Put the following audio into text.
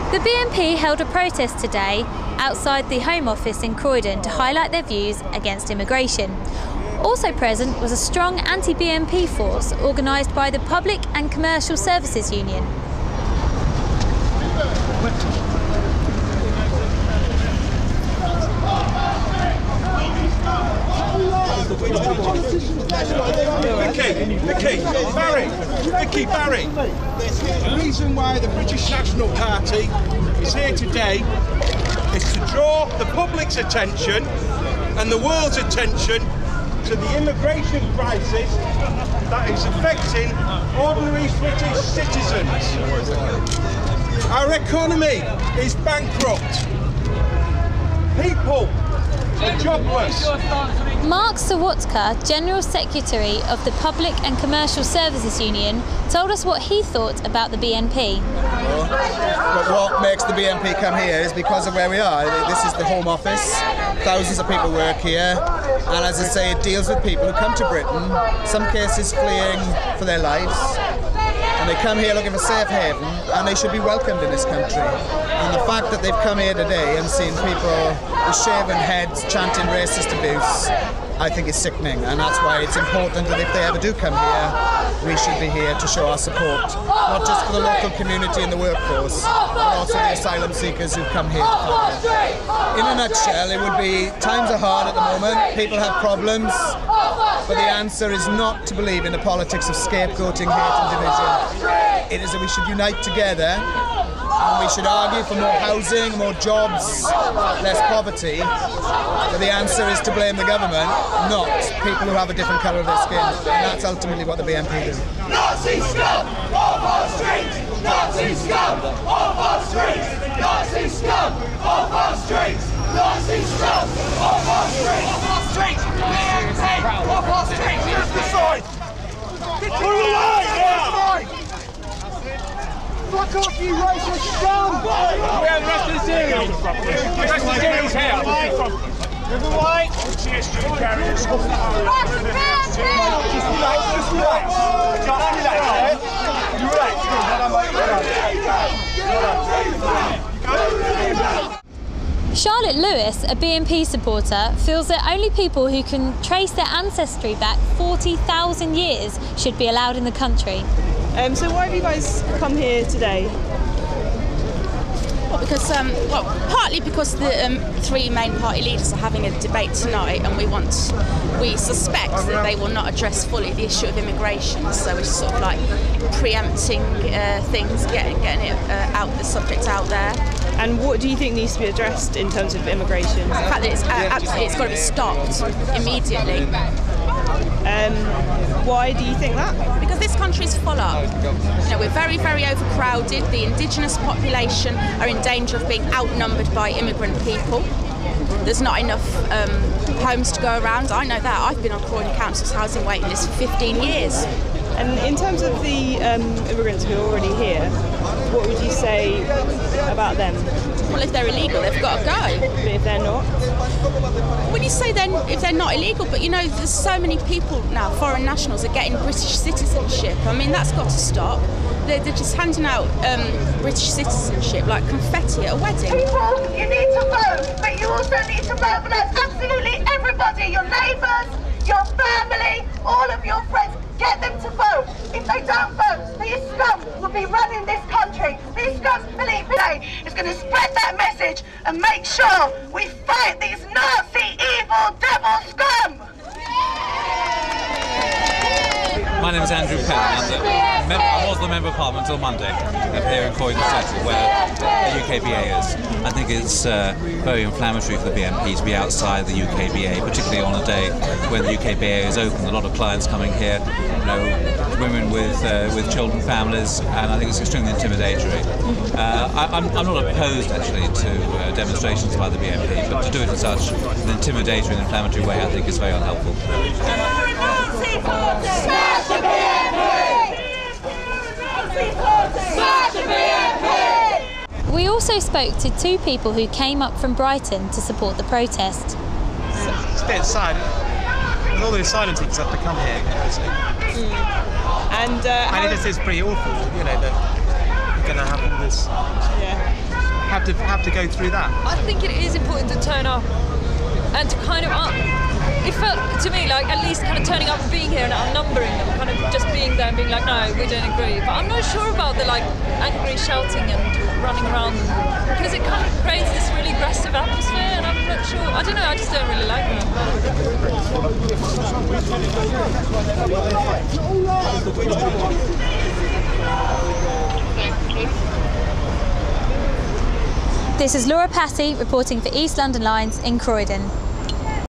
The BNP held a protest today outside the Home Office in Croydon to highlight their views against immigration. Also present was a strong anti-BNP force organised by the Public and Commercial Services Union. Vicky Barry. The reason why the British National Party is here today is to draw the public's attention and the world's attention to the immigration crisis that is affecting ordinary British citizens. Our economy is bankrupt. People are jobless. Mark Sawatka, General Secretary of the Public and Commercial Services Union, told us what he thought about the BNP. But what makes the BNP come here is because of where we are. This is the Home Office. Thousands of people work here, and as I say, it deals with people who come to Britain, some cases fleeing for their lives, and they come here looking for safe haven, and they should be welcomed in this country. And the fact that they've come here today and seen people with shaven heads chanting racist abuse, I think is sickening, and that's why it's important that if they ever do come here, we should be here to show our support, not just for the local community and the workforce, but also the asylum seekers who've come here to find it. In a nutshell, it would be, times are hard at the moment, people have problems, but the answer is not to believe in the politics of scapegoating, hate and division. It is that we should unite together, and we should argue for more housing, more jobs, less poverty. But the answer is to blame the government, not people who have a different colour of their skin. And that's ultimately what the BNP do. Nazi scum off our streets! Nazi scum off our streets! Nazi scum off our streets! Nazi scum off our streets! Off our streets! BNP off our streets! Here's the sign! Pull the line! Fuck off, you racist scum! Where the rest of the series? The rest of the series here. River White. Just relax. Charlotte Lewis, a BNP supporter, feels that only people who can trace their ancestry back 40,000 years should be allowed in the country. So why have you guys come here today? Well, because partly because the three main party leaders are having a debate tonight, and we suspect that they will not address fully the issue of immigration. So it's sort of like preempting things, getting it out, the subject out there. And what do you think needs to be addressed in terms of immigration? The fact that it's got to be stopped immediately. Why do you think that? Because this country is full up. You know, we're very, very overcrowded. The indigenous population are in danger of being outnumbered by immigrant people. There's not enough homes to go around. I know that. I've been on Croydon Council's housing waiting list for 15 years. And in terms of the immigrants who are already here, what would you say about them? Well, if they're illegal, they've got to go. But if they're not? When you say then if they're not illegal, but you know, there's so many people now, foreign nationals, are getting British citizenship. I mean, that's got to stop. They're just handing out British citizenship like confetti at a wedding. People, you need to vote, but you also need to mobilise absolutely everybody, your neighbours, your family, all of your friends. Get them to vote. If they don't vote, these scum will be running this country. These scum, believe me, is going to spread that message and make sure we fight these Nazi, evil, devil scum. My name is Andrew Penn. I was the Member of Parliament until Monday here in Croydon Centre, where the UKBA is. I think it's very inflammatory for the BNP to be outside the UKBA, particularly on a day when the UKBA is open. A lot of clients coming here, you know, women with children, families, and I think it's extremely intimidatory. I'm not opposed actually to demonstrations by the BNP, but to do it in such an intimidatory and inflammatory way, I think is very unhelpful. Smash the BNP! Smash the BNP! We also spoke to two people who came up from Brighton to support the protest. It's a bit sad. All the asylum seekers have to come here, obviously. And this is pretty awful, you know, that you're going to have all this. Yeah. to have to go through that? I think it is important to turn up and to kind of it felt to me like at least kind of turning up and being here and outnumbering them, kind of just being there and being like, no, we don't agree. But I'm not sure about the like angry shouting and running around, because it kind of creates this really aggressive atmosphere, and I'm not sure. I don't know. I just don't really like that. This is Laura Passi reporting for East London Lines in Croydon.